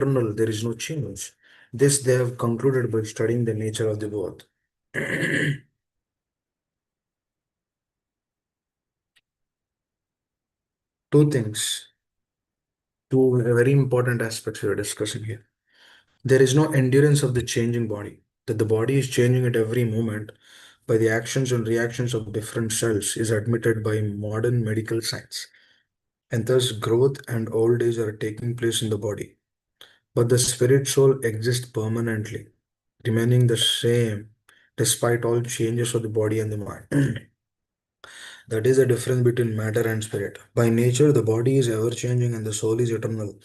eternal, there is no change. This they have concluded by studying the nature of the both. Two things, two very important aspects we are discussing here. There is no endurance of the changing body, that the body is changing at every moment by the actions and reactions of different cells is admitted by modern medical science. And thus, growth and old age are taking place in the body. But the spirit soul exists permanently, remaining the same despite all changes of the body and the mind. That is the difference between matter and spirit. By nature, the body is ever changing and the soul is eternal.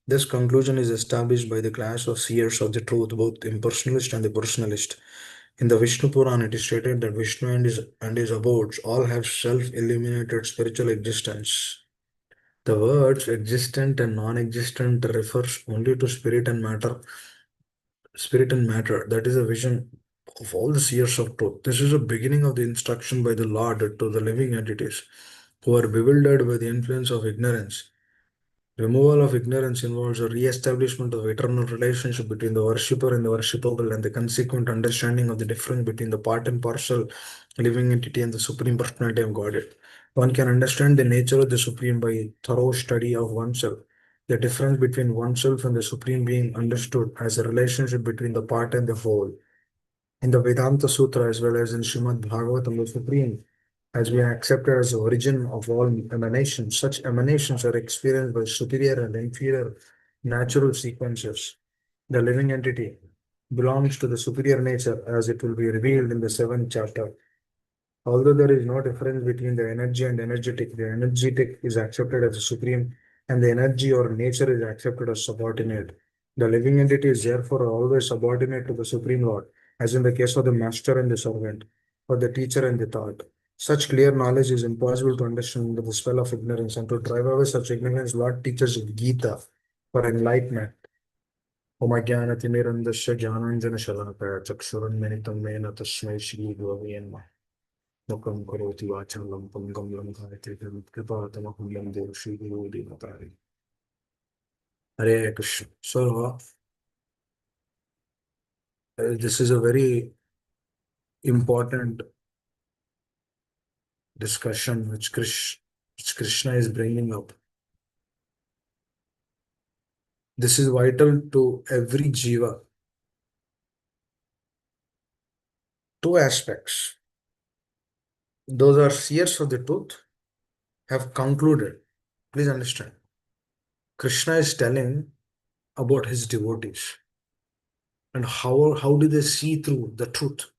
This conclusion is established by the class of seers of the truth, both impersonalist and the personalist. In the Vishnu Puran, it is stated that Vishnu and his abodes all have self-illuminated spiritual existence. The words existent and non-existent refers only to spirit and matter. That is a vision of all the seers of truth. This is a beginning of the instruction by the Lord to the living entities who are bewildered by the influence of ignorance. Removal of ignorance involves a re-establishment of eternal relationship between the worshipper and the worshipable, and the consequent understanding of the difference between the part and parcel living entity and the supreme personality of Godhead. One can understand the nature of the supreme by thorough study of oneself. The difference between oneself and the supreme being understood as a relationship between the part and the whole. In the Vedanta Sutra as well as in Srimad Bhagavatam, the supreme has been accepted as the origin of all emanations. Such emanations are experienced by superior and inferior natural sequences. The living entity belongs to the superior nature as it will be revealed in the seventh chapter. Although there is no difference between the energy and energetic, the energetic is accepted as the supreme and the energy or nature is accepted as subordinate. The living entity is therefore always subordinate to the Supreme Lord, as in the case of the master and the servant, or the teacher and the thought. Such clear knowledge is impossible to understand under the spell of ignorance, and to drive away such ignorance, Lord teaches Gita for enlightenment. Om Ajnanatimirandasya Jnananjana Shalakaya Chakshurunmilitam Mena Tasmai Shri Gurave Namaha. Mukam karoti vachalam pangam langhayate kripatamaham yande Shri Guru Devatari. Hare Krishna. So, this is a very important discussion which Krishna is bringing up. This is vital to every jiva. Two aspects. Those are seers of the truth have concluded. Please understand. Krishna is telling about his devotees and how do they see through the truth.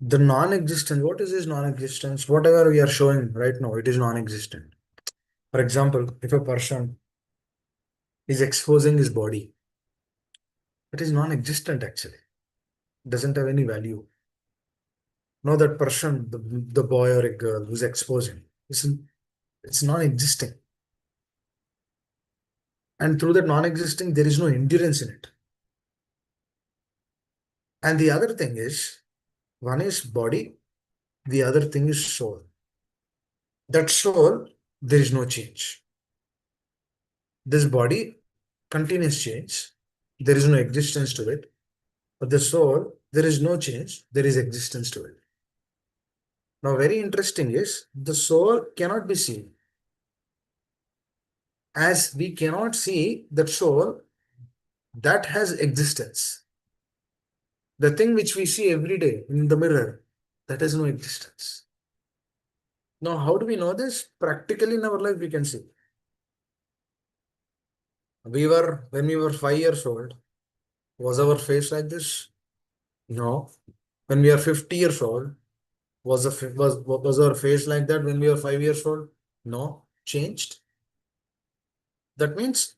The non-existence, what is this non-existence? Whatever we are showing right now, it is non-existent. For example, if a person is exposing his body, it is non-existent actually. It doesn't have any value. Now that person, the boy or a girl who's exposing, it's non-existing. And through that non-existing, there is no endurance in it. And the other thing is, one is body, the other thing is soul. That soul, there is no change. This body, continuous change. There is no existence to it. But the soul, there is no change. There is existence to it. Now, very interesting is the soul cannot be seen. As we cannot see that soul, that has existence. The thing which we see every day in the mirror, that has no existence. Now, how do we know this? Practically in our life, we can see. When we were 5 years old, was our face like this? No. When we are 50 years old, was our face like that when we were 5 years old? No. Changed. That means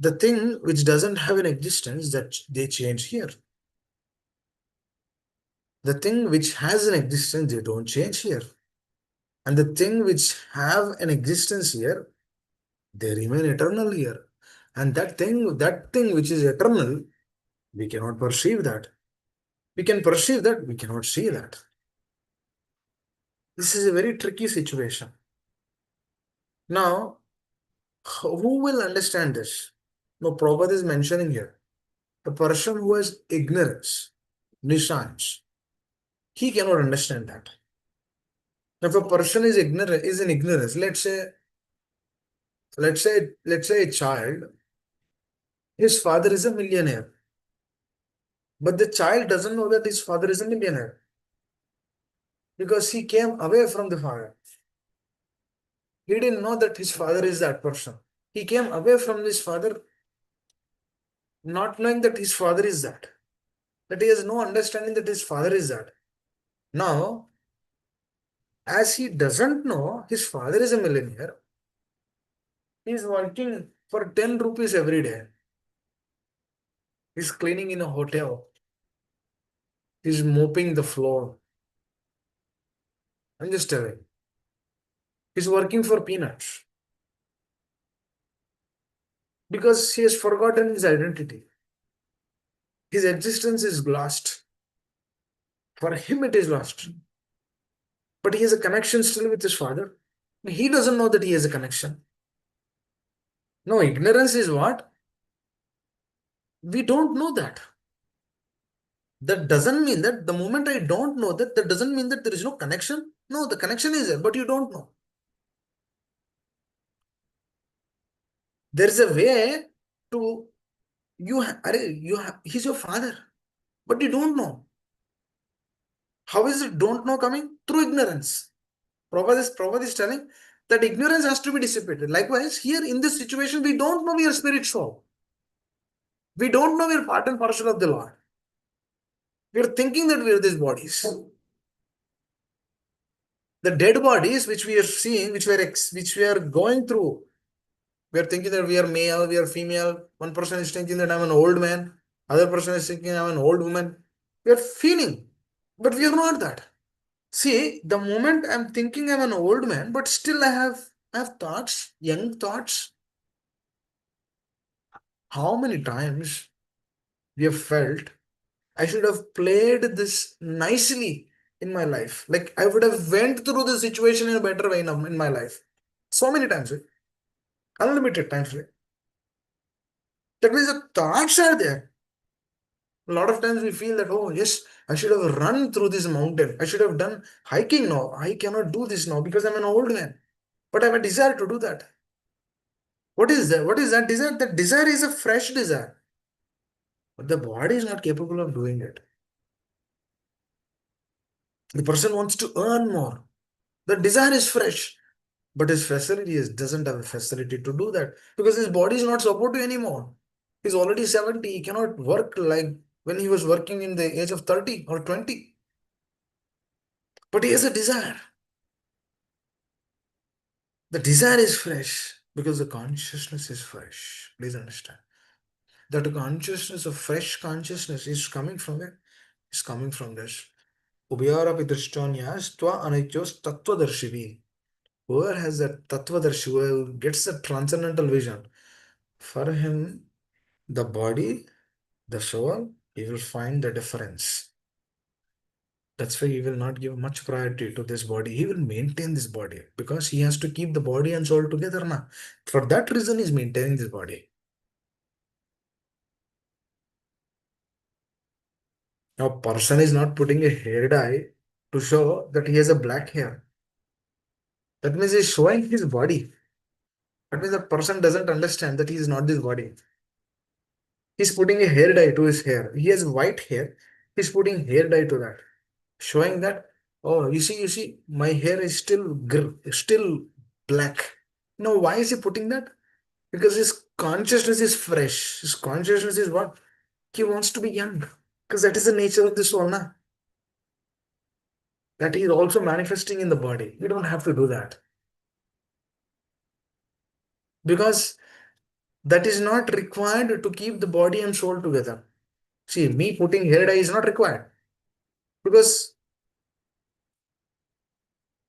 the thing which doesn't have an existence, that they change here. The thing which has an existence, they don't change here. And the thing which have an existence here, they remain eternal here. And that thing which is eternal, we cannot perceive that. We can perceive that, we cannot see that. This is a very tricky situation. Now, Who will understand this? No, Prabhupada is mentioning here. A person who has ignorance, nisans, he cannot understand that. If a person is ignorant, is in ignorance, let's say a child, his father is a millionaire, but the child doesn't know that his father is a millionaire because he came away from the father. He didn't know that his father is that person. He came away from his father, not knowing that his father is that. That he has no understanding that his father is that. Now, as he doesn't know his father is a millionaire, he is working for 10 rupees every day. He's cleaning in a hotel. He's mopping the floor. I'm just telling. He's working for peanuts because he has forgotten his identity. His existence is lost. For him, it is lost. But he has a connection still with his father. He doesn't know that he has a connection. No, ignorance is what? We don't know that. That doesn't mean that the moment I don't know that, that doesn't mean that there is no connection. No, the connection is there, but you don't know. There is a way to he's your father, but you don't know. How is it don't know coming? Through ignorance. Prabhupada is telling that ignorance has to be dissipated. Likewise, here in this situation, we don't know we are spirit soul. We don't know we are part and parcel of the Lord. We are thinking that we are these bodies. The dead bodies which we are seeing, which we are going through, we are thinking that we are male, we are female. One person is thinking that I'm an old man. Other person is thinking I'm an old woman. We are feeling, but we are not that. See, the moment I'm thinking I'm an old man, but still I have thoughts, young thoughts. How many times we have felt I should have played this nicely in my life. Like I would have went through the situation in a better way in my life. So many times, right? Unlimited times, right? That means the thoughts are there. A lot of times we feel that, oh yes, I should have run through this mountain. I should have done hiking now. I cannot do this now because I'm an old man. But I have a desire to do that. What is that? What is that desire? That desire is a fresh desire. But the body is not capable of doing it. The person wants to earn more. The desire is fresh. But his facility doesn't have a facility to do that because his body is not supportive anymore. He's already 70. He cannot work like when he was working in the age of 30 or 20. But he has a desire. The desire is fresh because the consciousness is fresh. Please understand. That consciousness of fresh consciousness is coming from where? It's coming from this. Ubhyarapi drishtanyas tva anityos tattvadarshini. Whoever has that tattvadarshi, who gets the transcendental vision, for him, the body, the soul, he will find the difference. That's why he will not give much priority to this body. He will maintain this body because he has to keep the body and soul together now. For that reason, he's maintaining this body. Now, person is not putting a hair dye to show that he has a black hair. That means he's showing his body. That means the person doesn't understand that he is not this body. He's putting a hair dye to his hair. He has white hair. He's putting hair dye to that, showing that, oh, you see, my hair is still black. Now, why is he putting that? Because his consciousness is fresh. His consciousness is what? He wants to be young. Because that is the nature of the soul, na? That is also manifesting in the body. You don't have to do that. Because that is not required to keep the body and soul together. See, me putting hair dye is not required. Because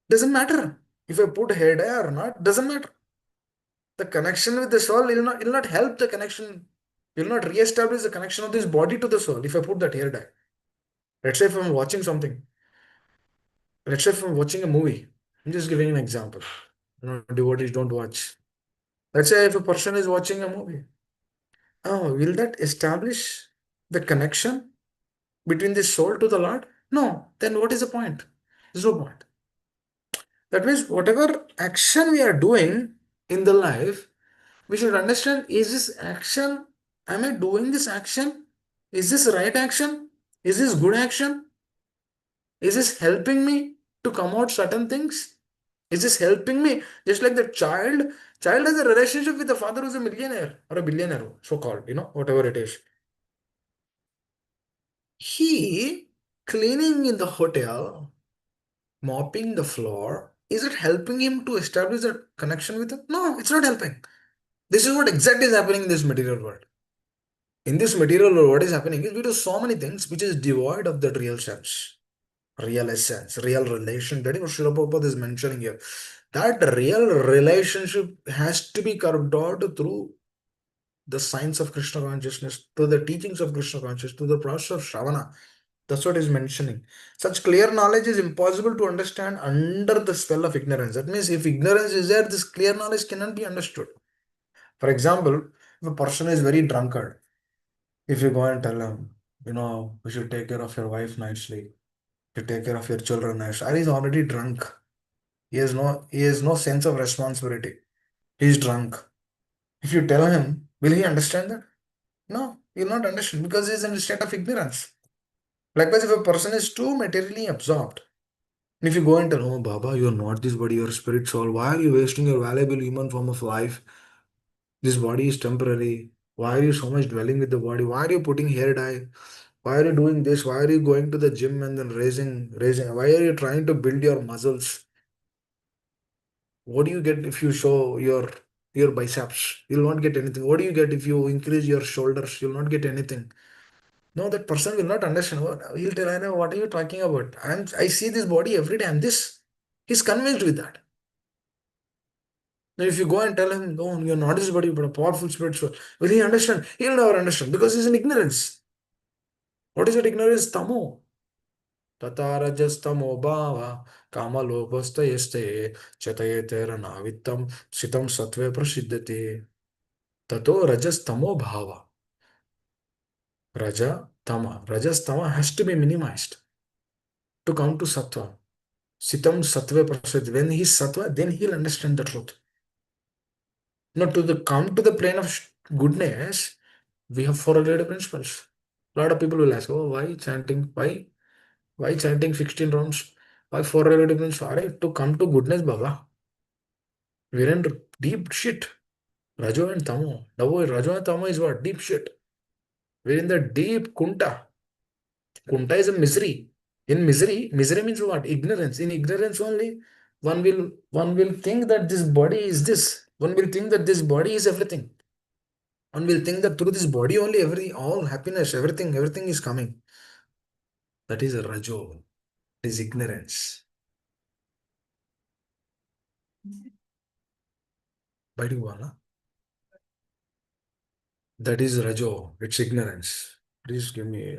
doesn't matter if I put hair dye or not, doesn't matter. The connection with the soul will not help the connection, will not re-establish the connection of this body to the soul if I put that hair dye. Let's say if I'm watching something, let's say if I'm watching a movie, I'm just giving an example. Devotees don't watch. Let's say if a person is watching a movie, oh, will that establish the connection between the soul to the Lord? No. Then what is the point? There's no point. That means whatever action we are doing in the life, we should understand, is this action, am I doing this action? Is this right action? Is this good action? Is this helping me to come out certain things? Is this helping me? Just like the child has a relationship with the father who's a millionaire or a billionaire, so called, whatever it is. He cleaning in the hotel, mopping the floor, is it helping him to establish a connection with him? No, it's not helping. This is what exactly is happening in this material world. In this material world, what is happening is we do so many things which is devoid of that real sense, real essence, real relation. That is what Srila Prabhupada is mentioning here. That real relationship has to be carved out through the science of Krishna consciousness, through the teachings of Krishna consciousness, through the process of Shravana. That's what he's mentioning. Such clear knowledge is impossible to understand under the spell of ignorance. That means if ignorance is there, this clear knowledge cannot be understood. For example, if a person is very drunkard, if you go and tell him, you should take care of your wife nicely, you take care of your children nicely, and he's already drunk. He has no sense of responsibility. He's drunk. If you tell him, will he understand that? No, he'll not understand because he's in a state of ignorance. Likewise, if a person is too materially absorbed, if you go and tell, oh, Baba, you're not this body, you're a spirit soul. Why are you wasting your valuable human form of life? This body is temporary. Why are you so much dwelling with the body? Why are you putting hair dye? Why are you doing this? Why are you going to the gym and then raising? Why are you trying to build your muscles? What do you get if you show your biceps? You'll not get anything. What do you get if you increase your shoulders? You'll not get anything. No, that person will not understand. He'll tell, I know, what are you talking about? I see this body every day. I'm this. He's convinced with that. Now, if you go and tell him, no, you're not this body, but a powerful spiritual, will he understand? He'll never understand because he's in ignorance. What is that ignorance? Tamo. Tatarajastamo bhava kamalobhastayeste chatayetera navittam sitam satve prasiddhate. Tato rajastamo bhava. Rajastama has to be minimized to come to sattva. Sitam sattva prasad. When he's sattva, then he'll understand the truth. Now, come to the plane of goodness, we have four related principles. A lot of people will ask, oh, why chanting? Why chanting 16 rounds? Why four related principles? Alright, to come to goodness, Baba. We're in deep shit. Rajo and Tamo. Now, Rajo and Tamo is what? Deep shit. We're in the deep kunta. Kunta is a misery. In misery means what? Ignorance. In ignorance only, one will think that this body is this. One will think that this body is everything. One will think that through this body only all happiness, everything is coming. That is a rajo. It is ignorance. Baidu that is rajo. It's ignorance. Please give me.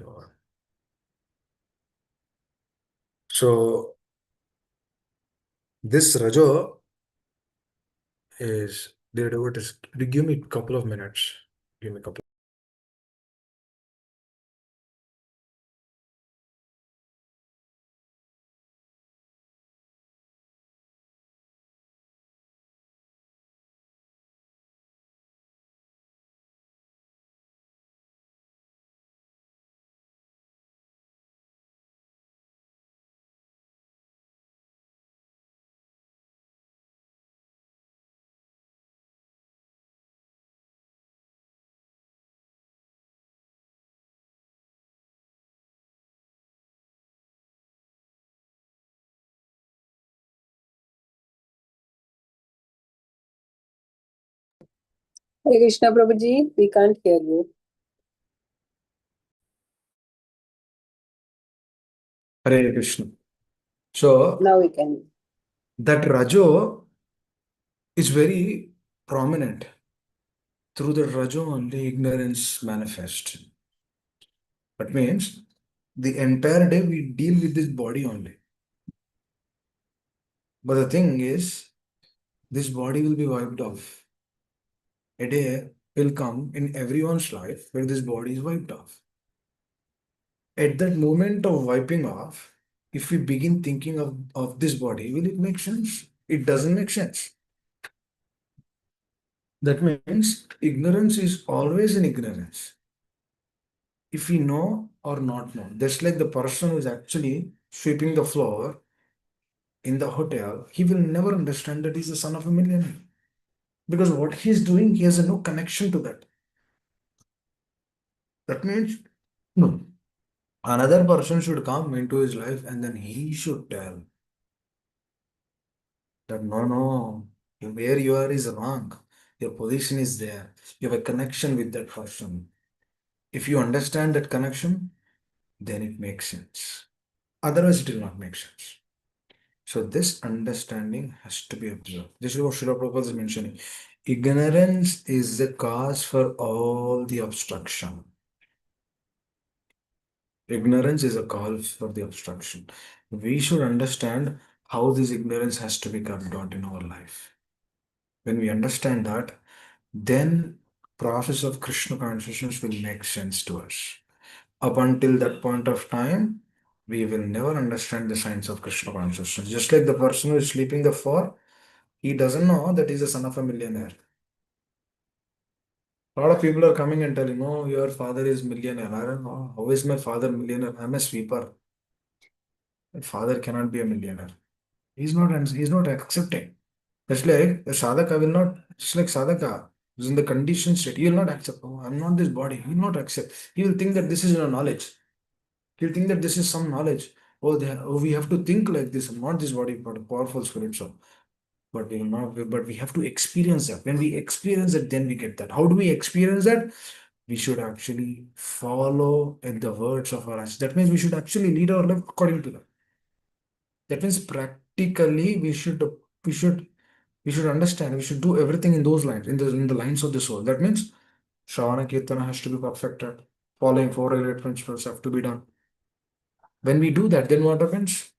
So this rajo is what is. Give me a couple of minutes. Give me a couple. Hare Krishna Prabhuji, we can't hear you. Hare Krishna. So Now we can. that rajo is very prominent. Through the rajo only ignorance manifests. That means the entire day we deal with this body only. But the thing is, this body will be wiped off. A day will come in everyone's life where this body is wiped off. At that moment of wiping off, if we begin thinking of this body, will it make sense? It doesn't make sense. That means ignorance is always in ignorance. If we know or not know, just like the person who is actually sweeping the floor in the hotel, he will never understand that he's the son of a millionaire. Because what he's doing, he has no connection to that. That means no. Another person should come into his life and then he should tell that no, no, where you are is wrong. Your position is there. You have a connection with that person. If you understand that connection, then it makes sense. Otherwise, it will not make sense. So this understanding has to be observed. This is what Srila Prabhupada is mentioning. Ignorance is the cause for all the obstruction. Ignorance is a cause for the obstruction. We should understand how this ignorance has to be carved out in our life. When we understand that, then process of Krishna consciousness will make sense to us. Up until that point of time, we will never understand the science of Krishna consciousness. Just like the person who is sleeping the four, he doesn't know that he's the son of a millionaire. A lot of people are coming and telling, "Oh, your father is millionaire." I don't know. How is my father millionaire? I'm a sweeper. My father cannot be a millionaire. He's not accepting. Just like the sadhaka will not, just like sadhaka is in the conditioned state, he will not accept. Oh, I'm not this body. He will not accept. He will think that this is no knowledge. He'll think that this is some knowledge. Oh, we have to think like this. I'm not this body, but a powerful spirit. So, but we will not. But we have to experience that. When we experience it, then we get that. How do we experience that? We should actually follow in the words of our eyes. That means we should actually lead our life according to that. That means practically we should we should understand, we should do everything in those lines, in the lines of the soul. That means Shravana Kirtana has to be perfected. Following four regulated principles have to be done. When we do that, then what happens?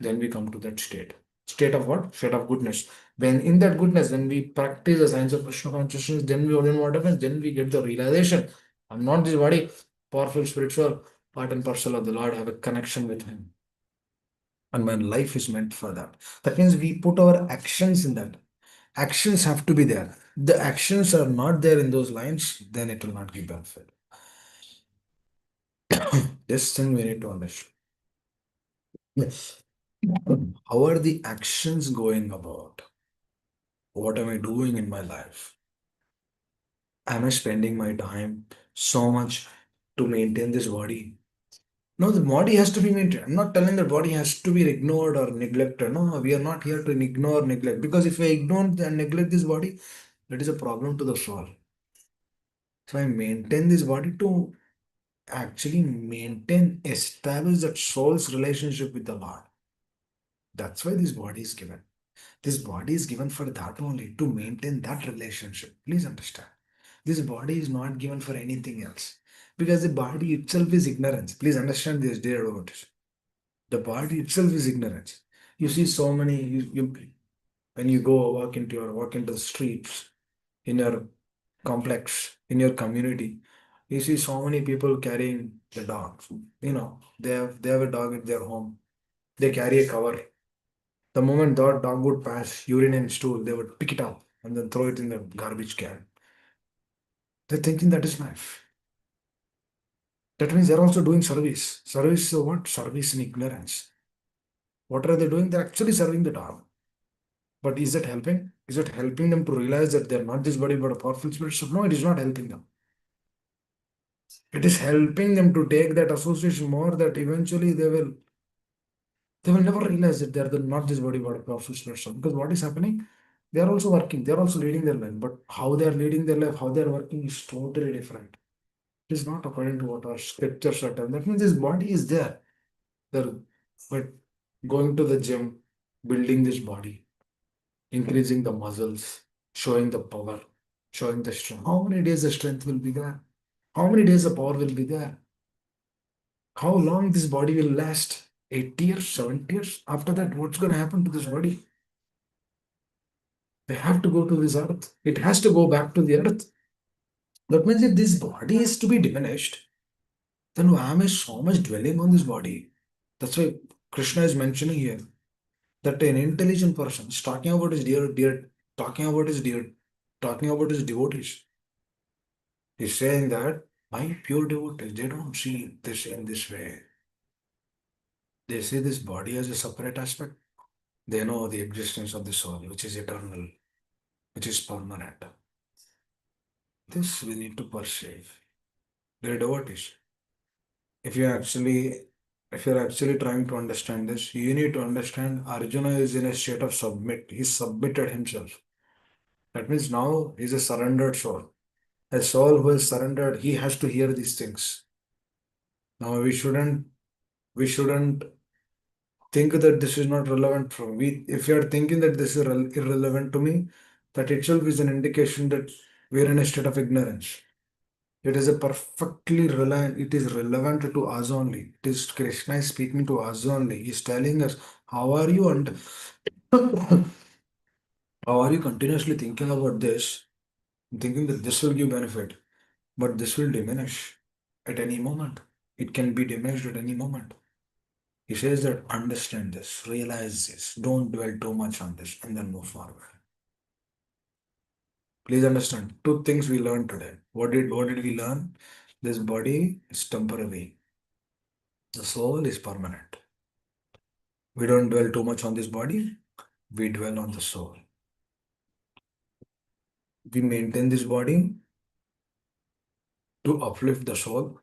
Then we come to that state. State of what? State of goodness. When in that goodness, when we practice the science of Krishna consciousness, then what happens? Then we get the realization. I'm not this body, powerful spiritual part and parcel of the Lord. I have a connection with Him. And my life is meant for that. That means we put our actions in that. Actions have to be there. The actions are not there in those lines, then it will not give benefit. This thing we need to understand. Yes. How are the actions going about? What am I doing in my life? Am I spending my time so much to maintain this body? No, the body has to be maintained. I'm not telling the body has to be ignored or neglected. No, we are not here to ignore, neglect. Because if we ignore and neglect this body, that is a problem to the soul. So I maintain this body to actually maintain, establish that soul's relationship with the Lord. That's why this body is given. This body is given for that only, to maintain that relationship. Please understand. This body is not given for anything else. Because the body itself is ignorance. Please understand this, dear devotees. The body itself is ignorance. You see so many, when you go walk into the streets, in your complex, in your community, you see so many people carrying the dogs. They have a dog at their home. They carry a cover. The moment that dog would pass, urine and stool, they would pick it up and then throw it in the garbage can. They're thinking that is life. That means they're also doing service. Service is what? Service in ignorance. What are they doing? They're actually serving the dog. But is that helping? Is it helping them to realize that they're not this body but a powerful spirit? So no, it is not helping them. It is helping them to take that association more, that eventually they will never realize that they're not this body but a powerful spirit. So because what is happening? They are also working, they are also leading their life. But how they are leading their life, how they are working is totally different. It is not according to what our scriptures are telling. That means this body is there. They're but going to the gym, building this body, increasing the muscles, showing the power, showing the strength. How many days the strength will be there? How many days the power will be there? How long this body will last? 8 years, 7 years? After that, what's going to happen to this body? They have to go to this earth. It has to go back to the earth. That means if this body is to be diminished, then why am I so much dwelling on this body? That's why Krishna is mentioning here that an intelligent person is talking about his talking about his talking about his devotees. He's saying that my pure devotees, they don't see this in this way. They see this body as a separate aspect. They know the existence of the soul, which is eternal, which is permanent. This we need to perceive. They're devotees. If you actually if you're actually trying to understand this, you need to understand Arjuna is in a state of submit. He's submitted himself. That means now he's a surrendered soul. A soul who is surrendered, he has to hear these things. Now we shouldn't think that this is not relevant for me. If you are thinking that this is irrelevant to me, that itself is an indication that we are in a state of ignorance. It is a perfectly relevant, it is relevant to us only. It is Krishna is speaking to us only. He's telling us, how are you and how are you continuously thinking about this, thinking that this will give benefit, but this will diminish at any moment. It can be diminished at any moment. He says that understand this, realize this, don't dwell too much on this, and then move forward. Please understand two things we learned today. What did we learn? This body is temporary. The soul is permanent. We don't dwell too much on this body, we dwell on the soul. We maintain this body to uplift the soul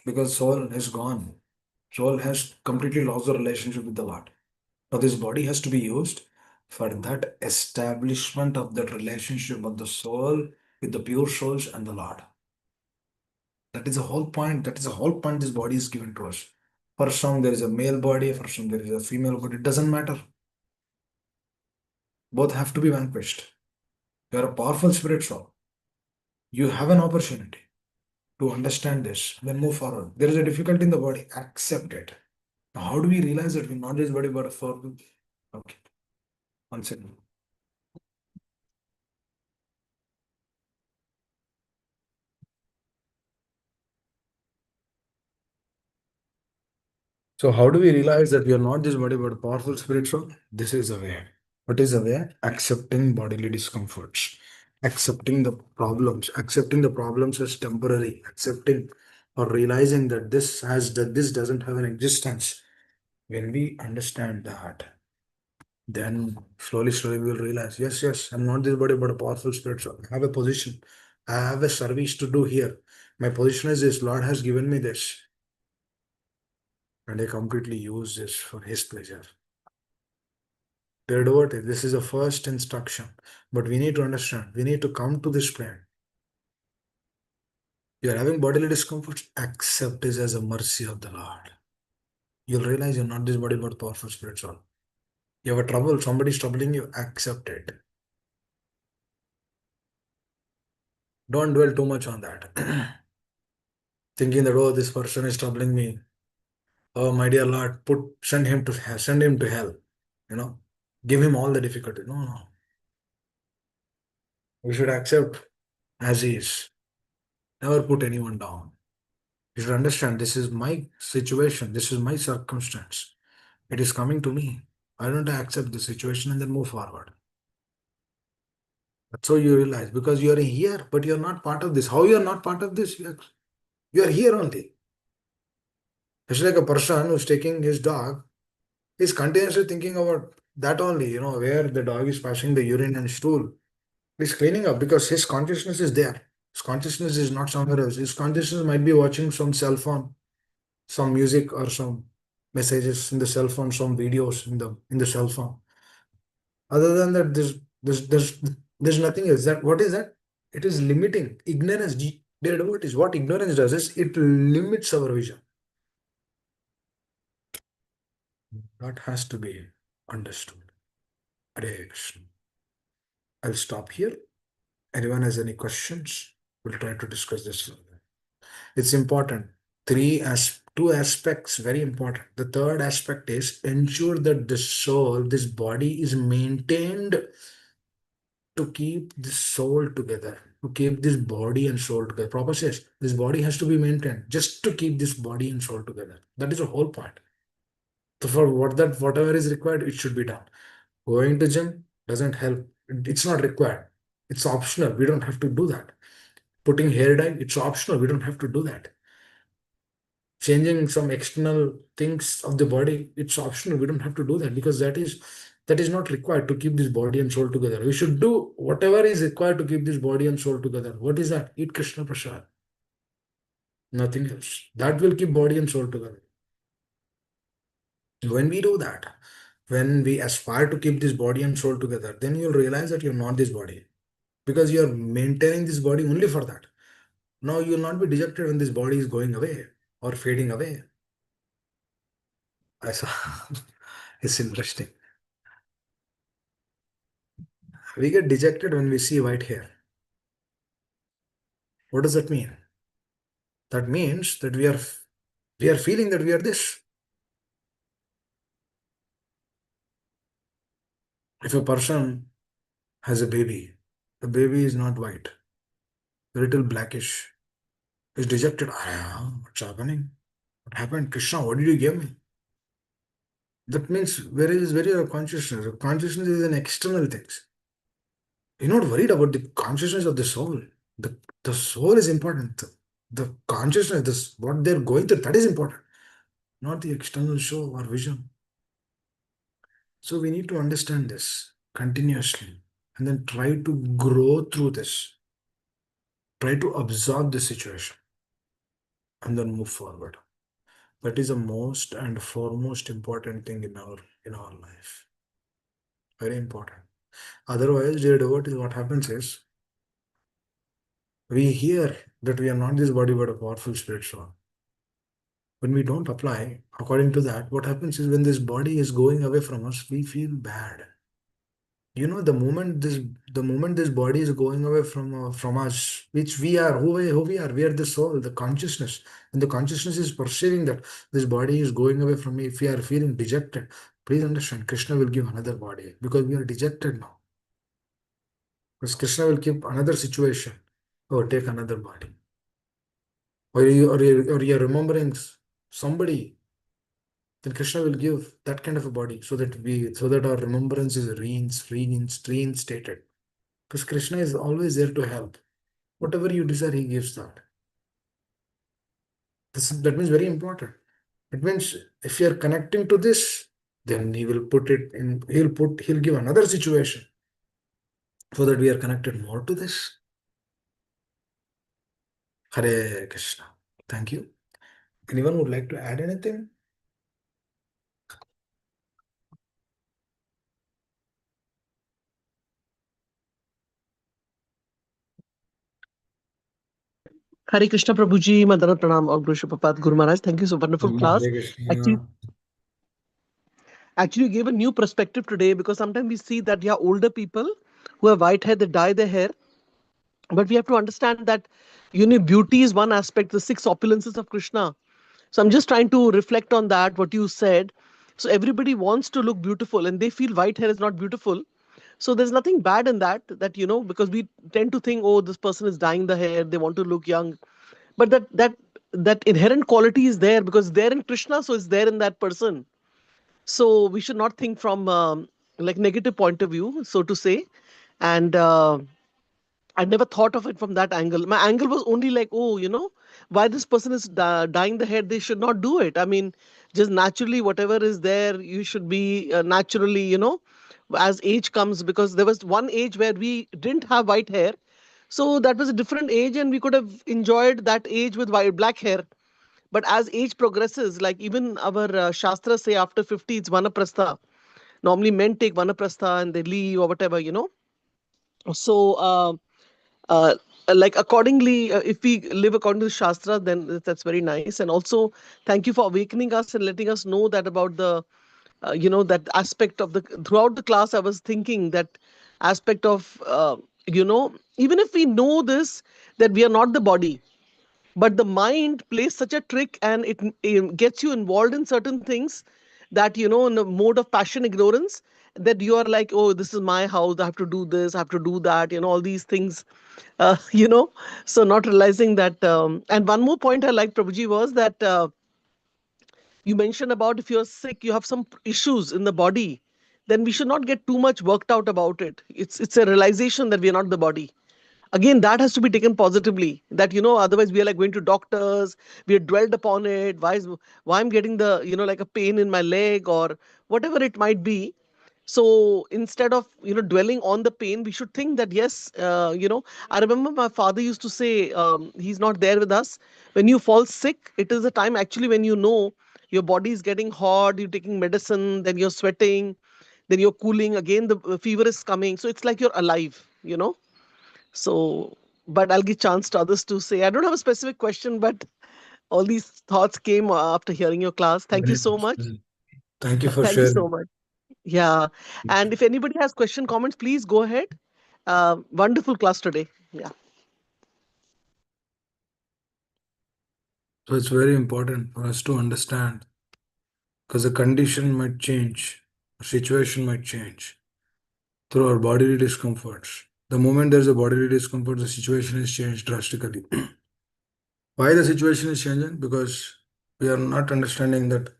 because soul is gone. Soul has completely lost the relationship with the Lord. Now, this body has to be used for that establishment of that relationship of the soul with the pure souls and the Lord. That is the whole point. That is the whole point this body is given to us. For some, there is a male body, for some, there is a female body. It doesn't matter. Both have to be vanquished. You are a powerful spirit soul. You have an opportunity to understand this, then move forward. There is a difficulty in the body, accept it. Now, how do we realize that we're not this body but a soul? Okay, one second. So, how do we realize that we are not this body but a powerful spirit soul? This is the way. What is the way? Accepting bodily discomforts, accepting the problems as temporary, accepting or realizing that this doesn't have an existence. When we understand that, then slowly we'll realize, yes, I'm not this body, but a powerful spirit. So I have a position. I have a service to do here. My position is this. Lord has given me this. And I completely use this for His pleasure. Dear devotee, this is the first instruction. But we need to understand, we need to come to this plane. You are having bodily discomfort, accept this as a mercy of the Lord. You'll realize you're not this body, but powerful spirit soul. You have a trouble, somebody's troubling you, accept it. Don't dwell too much on that. Thinking that, oh, this person is troubling me. Oh, my dear Lord, send him to hell. You know, give him all the difficulty. No. We should accept as he is. Never put anyone down. You should understand this is my situation, this is my circumstance. It is coming to me. Why don't I accept the situation and then move forward? That's how you realize because you are here, but you're not part of this. How you are not part of this? You are here only. It's like a person who's taking his dog, he's continuously thinking about that only, where the dog is passing the urine and stool. He's cleaning up because his consciousness is there. His consciousness is not somewhere else. His consciousness might be watching some cell phone, some music or some messages in the cell phone, some videos in the cell phone. Other than that, there's nothing else. That what is that? It is limiting ignorance. Dear devotees, what ignorance does is it limits our vision. That has to be understood. Hare Krishna. I'll stop here. Anyone has any questions? We'll try to discuss this further. It's important. Two aspects very important. The third aspect is ensure that the soul, this body is maintained to keep this soul together, to keep this body and soul together. Prabhupada says this body has to be maintained just to keep this body and soul together. That is the whole point. So for whatever is required, it should be done. Going to gym doesn't help. It's not required. It's optional. We don't have to do that. Putting hair dye, it's optional. We don't have to do that. Changing some external things of the body, it's optional. We don't have to do that because that is not required to keep this body and soul together. We should do whatever is required to keep this body and soul together. What is that? Eat Krishna Prasad. Nothing else. That will keep body and soul together. When we do that, when we aspire to keep this body and soul together, then you'll realize that you're not this body because you're maintaining this body only for that. Now you'll not be dejected when this body is going away or fading away. I saw. It's interesting. We get dejected when we see white hair. What does that mean? That means that we are feeling that we are this. If a person has a baby, the baby is not white, a little blackish, is dejected. Ah, what's happening? What happened? Krishna, what did you give me? That means where is your consciousness? Consciousness is an external thing. You're not worried about the consciousness of the soul. The soul is important. The consciousness, this what they're going through, that is important, not the external show or vision. So we need to understand this continuously and then try to grow through this. Try to absorb the situation and then move forward. That is the most and foremost important thing in our life. Very important. Otherwise, dear devotees, what happens is we hear that we are not this body but a powerful spirit soul. When we don't apply according to that, what happens is when this body is going away from us, we feel bad. The moment this body is going away from us, which we are, we are the soul, the consciousness, and the consciousness is perceiving that this body is going away from me. If we are feeling dejected, please understand, Krishna will give another body because we are dejected now. Because Krishna will keep another situation or take another body, or you're remembering somebody, then Krishna will give that kind of a body so that our remembrance is reinstated. Because Krishna is always there to help. Whatever you desire, he gives that. That means very important. It means if you are connecting to this, then he will put it in, he'll give another situation so that we are connected more to this. Hare Krishna. Thank you. Anyone would like to add anything? Hare Krishna Prabhuji, Madana Pranam, or Guru Shupapat Guru Maharaj. Thank you so wonderful class. Hare Actually, Krishna. actually, you gave a new perspective today because sometimes we see that older people who have white hair, they dye their hair, but we have to understand that beauty is one aspect, the six opulences of Krishna. So I'm just trying to reflect on that, what you said. So everybody wants to look beautiful and they feel white hair is not beautiful. So there's nothing bad in that, because we tend to think, oh, this person is dyeing the hair, they want to look young. But that inherent quality is there because it's there in Krishna, so it's there in that person. So we should not think from like negative point of view, so to say. And I never thought of it from that angle. My angle was only like, oh, why this person is dyeing the hair, they should not do it. I mean, just naturally, whatever is there, you should be naturally, as age comes, because there was one age where we didn't have white hair. So that was a different age, and we could have enjoyed that age with black hair. But as age progresses, like even our shastras say after 50, it's vanaprastha. Normally, men take vanaprastha and they leave or whatever. So, uh, like accordingly, if we live according to the shastra, then that's very nice. And also, thank you for awakening us and letting us know that about that aspect of the throughout the class. I was thinking that aspect of even if we know this, that we are not the body, but the mind plays such a trick and it gets you involved in certain things that in the mode of passion ignorance, that you are like, oh, this is my house, I have to do this, I have to do that, all these things, so not realizing that. And one more point I like, Prabhuji, was that you mentioned about if you're sick, you have some issues in the body, then we should not get too much worked out about it. It's a realization that we are not the body. Again, that has to be taken positively, that otherwise we are like going to doctors, we are dwelled upon it. Why I'm getting the like a pain in my leg or whatever it might be. So instead of dwelling on the pain, we should think that yes, I remember my father used to say, he's not there with us, when you fall sick, it is a time actually when your body is getting hot, you're taking medicine, then you're sweating, then you're cooling again, the fever is coming, so it's like you're alive. So, but I'll give chance to others to say. I don't have a specific question, but all these thoughts came after hearing your class. Thank you Very so much. much. Thank you for Thank you so sharing. much. Yeah. And if anybody has question, comments, please go ahead. Wonderful class today. Yeah. So it's very important for us to understand because the condition might change, the situation might change through our bodily discomforts. The moment there's a bodily discomfort, the situation is changed drastically. Why the situation is changing? Because we are not understanding that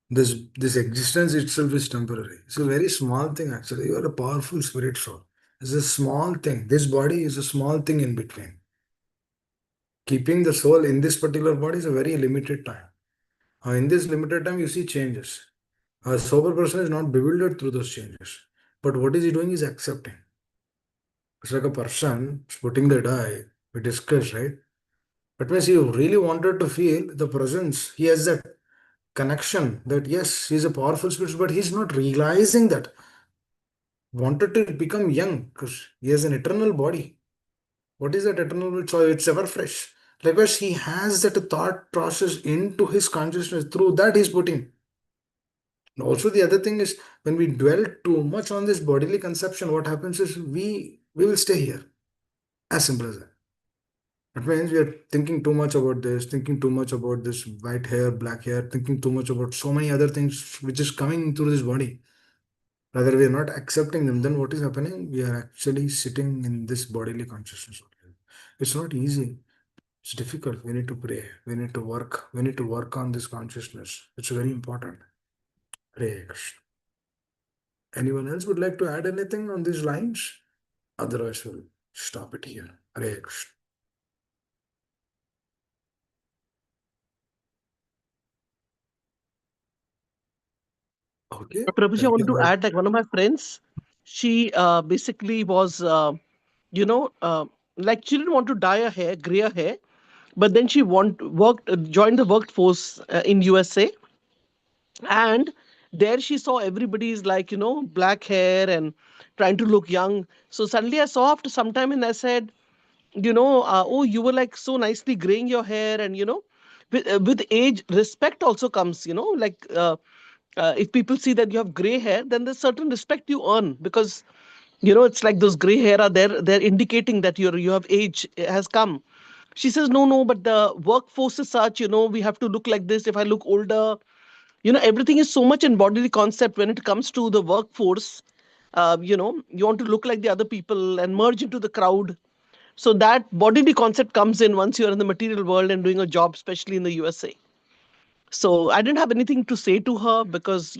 this existence itself is temporary. It's a very small thing actually. You are a powerful spirit soul. It's a small thing. This body is a small thing in between. Keeping the soul in this particular body is a very limited time. In this limited time, you see changes. A sober person is not bewildered through those changes. But what is he doing is accepting. It's like a person putting the die. We discussed, right? That means he really wanted to feel the presence. He has that connection that yes, he's a powerful spirit, but he's not realizing that. Wanted to become young because he has an eternal body. What is that eternal body? So it's ever fresh. Likewise, he has that thought process into his consciousness. Through that, he's putting. And also, the other thing is when we dwell too much on this bodily conception, what happens is we will stay here. As simple as that. That means we are thinking too much about this, thinking too much about this white hair, black hair, thinking too much about so many other things which is coming through this body. Rather, we are not accepting them. Then what is happening? We are actually sitting in this bodily consciousness. It's not easy. It's difficult. We need to pray. We need to work. We need to work on this consciousness. It's very important. Hare Krishna. Anyone else would like to add anything on these lines? Otherwise, we'll stop it here. Hare Krishna. Okay. Prabhuji, I Thank want to you. add like one of my friends, she basically was, you know, uh, like she didn't want to dye her hair, gray her hair, but then she joined the workforce in USA, and there she saw everybody's like black hair and trying to look young. So suddenly I saw after some time and I said, oh, you were like so nicely graying your hair, and with age respect also comes, like if people see that you have gray hair, then there's certain respect you earn, because it's like those gray hair are there, they're indicating that you have age has come. She says, no, but the workforce is such, we have to look like this. If I look older, everything is so much in bodily concept when it comes to the workforce. You want to look like the other people and merge into the crowd. So that bodily concept comes in once you're in the material world and doing a job, especially in the USA. So I didn't have anything to say to her because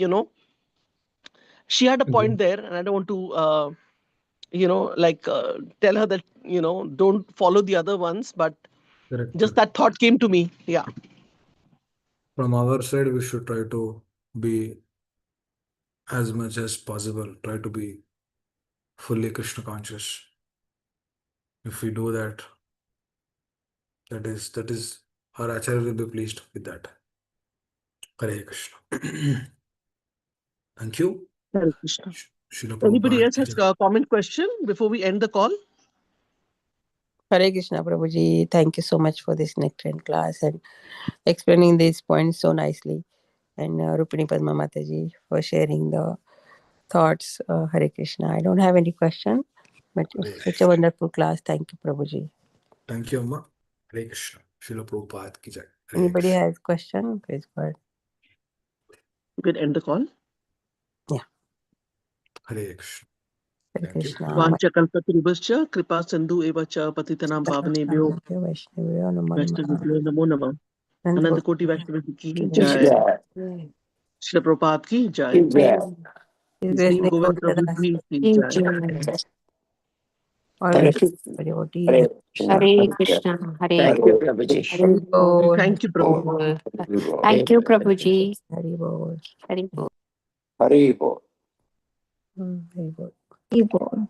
she had a point Mhm. there, and I don't want to like tell her that don't follow the other ones, but Correct, just correct. that thought came to me. Yeah. From our side, we should try to be as much as possible, try to be fully Krishna conscious. If we do that, that is our Acharya will be pleased with that. Hare Krishna. Thank you. Hare Krishna. Srila Anybody Prabhupada else ki has jai. a comment, question before we end the call? Hare Krishna, Prabhuji. Thank you so much for this nectarine class and explaining these points so nicely. And Rupini Padma Mataji for sharing the thoughts. Hare Krishna. I don't have any question, but Hare it's such a Krishna. wonderful class. Thank you, Prabhuji. Thank you, Amma. Hare Krishna. Srila Prabhupada ki jai. Hare Anybody Krishna. has question? Please go ahead. We can end the call. Yeah. Hare Krishna. Hare Thank you. Krishna. Vanchakalpatarubhascha kripa sindhu evacha patitanam pavanebhyo Vaishnavyo namo Vaishnavibhyo namaha. namo namah. Ananta Ananta Koti Vaishnavi ki Koti jai. Srila Prabhupada ki jai. His His name Grace Govind Nilgovind Prabhu Das. ji ki jai. All Hare Vaishnavas, devotees. Hare Krishna, Hare Thank you, Prabhuji. Hari Bol. Thank you, Prabhu. Bol. Thank you, Prabhuji. Hari Bol. Hare Bol. Hari Bol. Hare Bol.